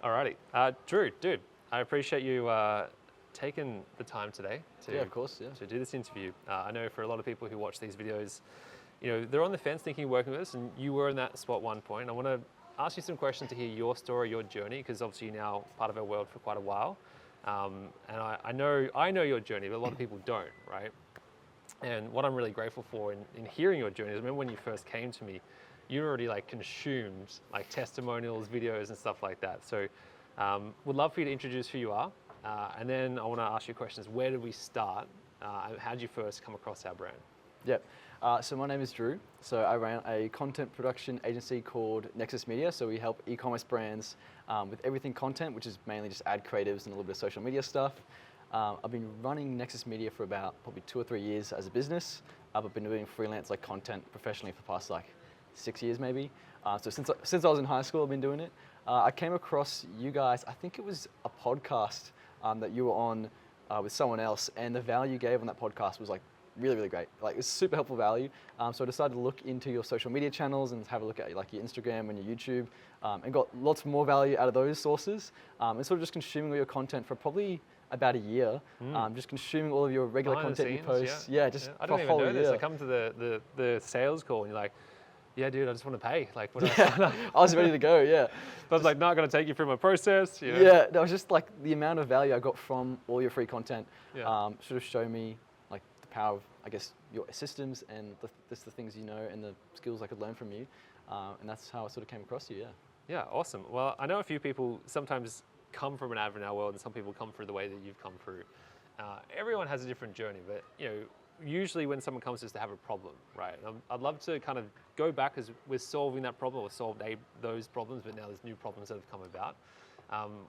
Alrighty. Drew, dude, I appreciate you taking the time today Yeah, of course, yeah. to do this interview. I know for a lot of people who watch these videos, they're on the fence thinking of working with us, and you were in that spot one point. I want to ask you some questions to hear your story, your journey, because obviously you're now part of our world for quite a while. And I know your journey, but a lot of people don't, right? And what I'm really grateful for in hearing your journey is, I remember when you first came to me, you already consumed testimonials, videos and stuff like that. So would love for you to introduce who you are. And then I want to ask you questions. Where did we start? How did you first come across our brand? Yep. So my name is Drew. So I ran a content production agency called Nexus Media. So we help e-commerce brands with everything content, which is mainly just ad creatives and a little bit of social media stuff. I've been running Nexus Media for about probably 2 or 3 years as a business. I've been doing freelance content professionally for the past 6 years maybe. So since I was in high school, I've been doing it. I came across you guys, I think it was a podcast that you were on with someone else, and the value you gave on that podcast was really, really great. It was super helpful value. So I decided to look into your social media channels and have a look at your Instagram and your YouTube, and got lots more value out of those sources. And sort of just consuming all your content for probably about a year, just consuming all of your regular Behind content the you post. Yeah, just I for don't a even whole know year. this. I come to the sales call and you're like, yeah, dude, I just want to pay. What Yeah, I was ready to go, yeah. But I was not going to take you through my process. Yeah, that was just the amount of value I got from all your free content sort of showed me the power of, I guess, your systems and the things you know and the skills I could learn from you. And that's how I sort of came across you, yeah. Yeah, awesome. Well, I know a few people sometimes come from an ad in our world and some people come through the way that you've come through. Everyone has a different journey, but usually when someone comes to us to have a problem, right? And I'd love to kind of go back as we're solving that problem, or solved those problems, but now there's new problems that have come about.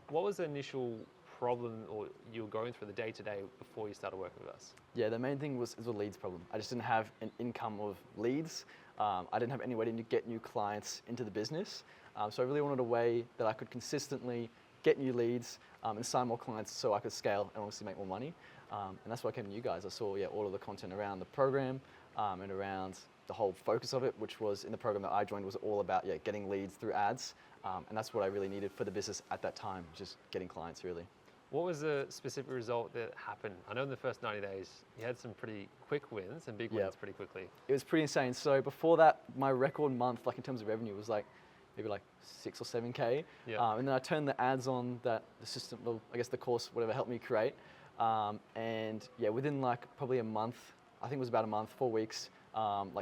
What was the initial problem or you were going through the day-to-day before you started working with us? Yeah, the main thing was the leads problem. I just didn't have an income of leads. I didn't have any way to get new clients into the business. So I really wanted a way that I could consistently get new leads and sign more clients so I could scale and obviously make more money. And that's why I came to you guys. I saw all of the content around the program and around the whole focus of it, which was in the program that I joined was all about getting leads through ads. And that's what I really needed for the business at that time, just getting clients really. What was the specific result that happened? I know in the first 90 days, you had some pretty quick wins and big wins pretty quickly. It was pretty insane. So before that, my record month, in terms of revenue, was maybe 6 or 7K. Yeah. And then I turned the ads on that the system, well, I guess the course, whatever, helped me create. And within probably a month, I think it was about a month, 4 weeks,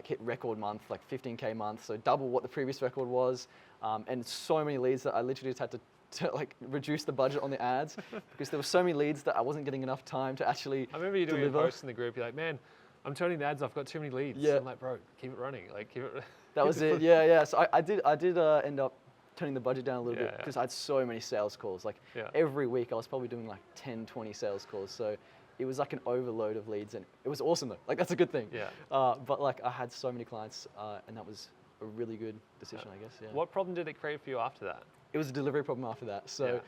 hit record month, 15K month. So double what the previous record was. And so many leads that I literally just had to reduce the budget on the ads because there were so many leads that I wasn't getting enough time to actually I remember you doing deliver. a post in the group, you're like, man, I'm turning the ads off, I've got too many leads. Yeah. I'm like, bro, keep it running. Keep it. That was it, yeah. So I did end up turning the budget down a little bit because I had so many sales calls. Every week I was probably doing 10, 20 sales calls. So it was an overload of leads and it was awesome though. That's a good thing. Yeah. But I had so many clients and that was a really good decision, I guess, yeah. What problem did it create for you after that? It was a delivery problem after that. So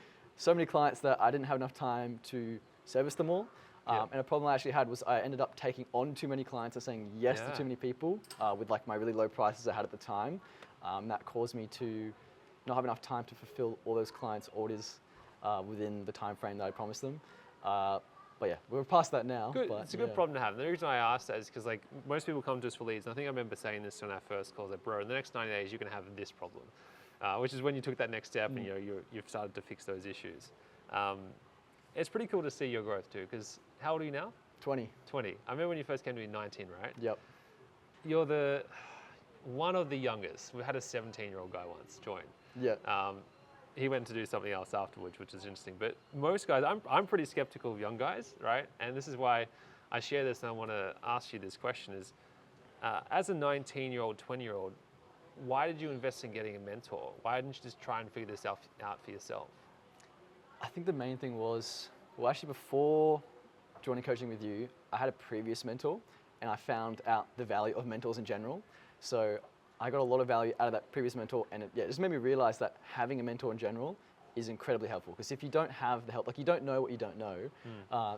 many clients that I didn't have enough time to service them all. And a problem I actually had was I ended up taking on too many clients and saying yes to too many people with my really low prices I had at the time. That caused me to not have enough time to fulfill all those clients' orders within the time frame that I promised them. But yeah, we're past that now. Good. But it's a good problem to have. And the reason I asked that is because most people come to us for leads. And I think I remember saying this on our first call, bro, in the next 90 days, you're going to have this problem. Which is when you took that next step and you've started to fix those issues. It's pretty cool to see your growth too, because how old are you now? 20. 20. I remember when you first came to me, 19, right? Yep. You're one of the youngest. We had a 17-year-old guy once join. Yeah. He went to do something else afterwards, which is interesting. But most guys, I'm pretty skeptical of young guys, right? And this is why I share this and I want to ask you this question is, as a 19-year-old, 20-year-old, why did you invest in getting a mentor? Why didn't you just try and figure this out for yourself? I think the main thing was, actually before joining coaching with you, I had a previous mentor and I found out the value of mentors in general. So I got a lot of value out of that previous mentor and it just made me realize that having a mentor in general is incredibly helpful because if you don't have the help, you don't know what you don't know.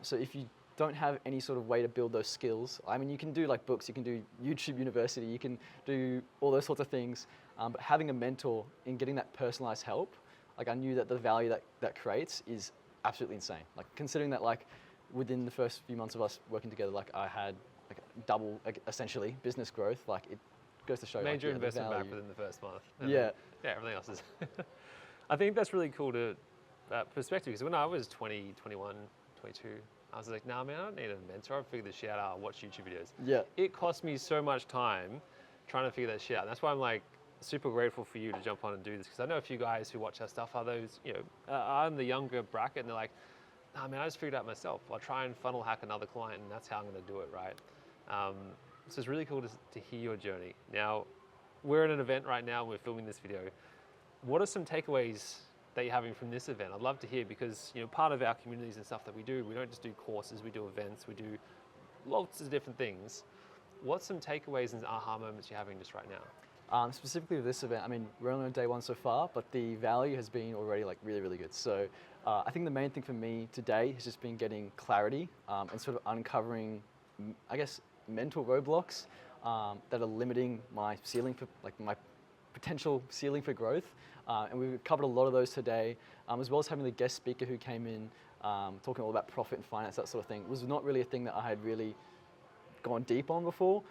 So if you don't have any sort of way to build those skills, I mean, you can do books, you can do YouTube University, you can do all those sorts of things, but having a mentor in getting that personalized help like I knew that the value that creates is absolutely insane. Like considering that like within the first few months of us working together, like I had like double, like, essentially business growth. Like it goes to show. Major like, investment the back value. within the first month. And Yeah. then, yeah, everything else is. I think that's really cool to perspective, because when I was 20, 21, 22, I was like, nah, man, I don't need a mentor. I'll figure this shit out. I'll watch YouTube videos. Yeah. It cost me so much time trying to figure that shit out. And that's why I'm like super grateful for you to jump on and do this, because I know a few guys who watch our stuff are those, are in the younger bracket, and they're like, nah, man, I just figured it out myself. I'll try and funnel hack another client, and that's how I'm going to do it, right? So it's really cool to hear your journey. Now, we're at an event right now, and we're filming this video. What are some takeaways that you're having from this event? I'd love to hear, because part of our communities and stuff that we do don't just do courses, we do events, we do lots of different things. What's some takeaways and aha moments you're having just right now? Specifically with this event, I mean, we're only on day one so far, but the value has been already like really, really good. So I think the main thing for me today has just been getting clarity and sort of uncovering, I guess, mental roadblocks that are limiting my ceiling for like my potential ceiling for growth. And we've covered a lot of those today, as well as having the guest speaker who came in talking all about profit and finance, that sort of thing. It was not really a thing that I had really gone deep on before.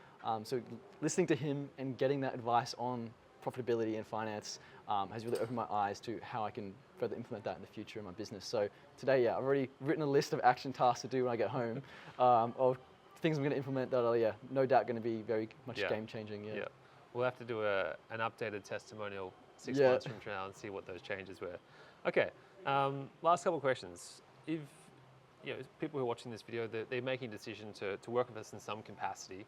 So listening to him and getting that advice on profitability and finance has really opened my eyes to how I can further implement that in the future in my business. So today, yeah, I've already written a list of action tasks to do when I get home of things I'm going to implement that are, yeah, no doubt going to be very much game changing. Yeah. We'll have to do an updated testimonial 6 months from now and see what those changes were. Okay, last couple of questions. If people who are watching this video, they're making a decision to work with us in some capacity,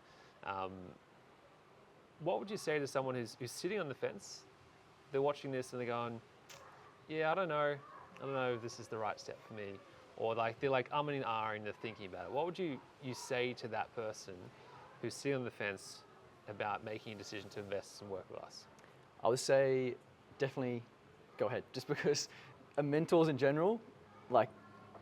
what would you say to someone who's sitting on the fence? They're watching this and they're going, yeah, I don't know if this is the right step for me. Or like they're like umming and ahhing, they're thinking about it. What would you say to that person who's sitting on the fence about making a decision to invest and work with us? I would say definitely go ahead, just because mentors in general, like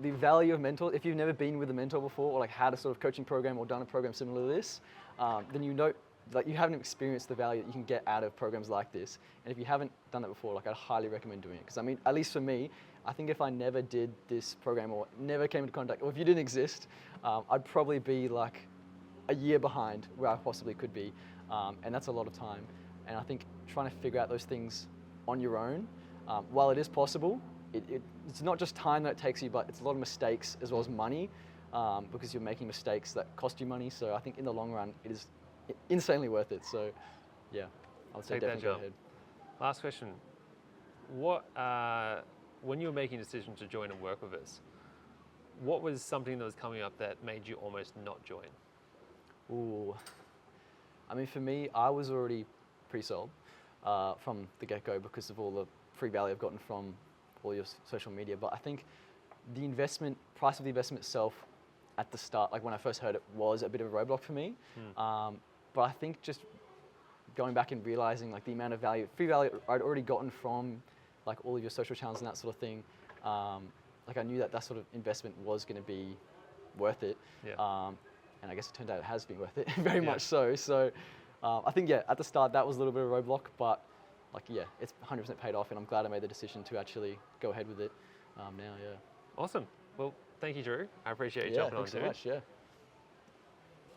the value of mentors, if you've never been with a mentor before or like had a sort of coaching program or done a program similar to this, then like you haven't experienced the value that you can get out of programs like this. And if you haven't done that before, like I'd highly recommend doing it. Because I mean, at least for me, I think if I never did this program or never came into contact, or if you didn't exist, I'd probably be like a year behind where I possibly could be. And that's a lot of time. And I think trying to figure out those things on your own, while it is possible, it's not just time that it takes you, but it's a lot of mistakes as well as money, because you're making mistakes that cost you money. So I think in the long run, it is insanely worth it. So yeah, I would say definitely go ahead. Last question. When you were making a decision to join and work with us, what was something that was coming up that made you almost not join? Ooh, I mean, for me, I was already pre-sold from the get-go because of all the free value I've gotten from all your social media. But I think the price of the investment itself at the start, like when I first heard it, was a bit of a roadblock for me. But I think just going back and realizing like the amount of free value I'd already gotten from like all of your social channels and that sort of thing, like I knew that sort of investment was going to be worth it. And I guess it turned out it has been worth it, very much so. So I think, at the start that was a little bit of a roadblock, but like, it's 100% paid off, and I'm glad I made the decision to actually go ahead with it now, Awesome. Well, thank you, Drew. I appreciate you jumping on, thanks so much,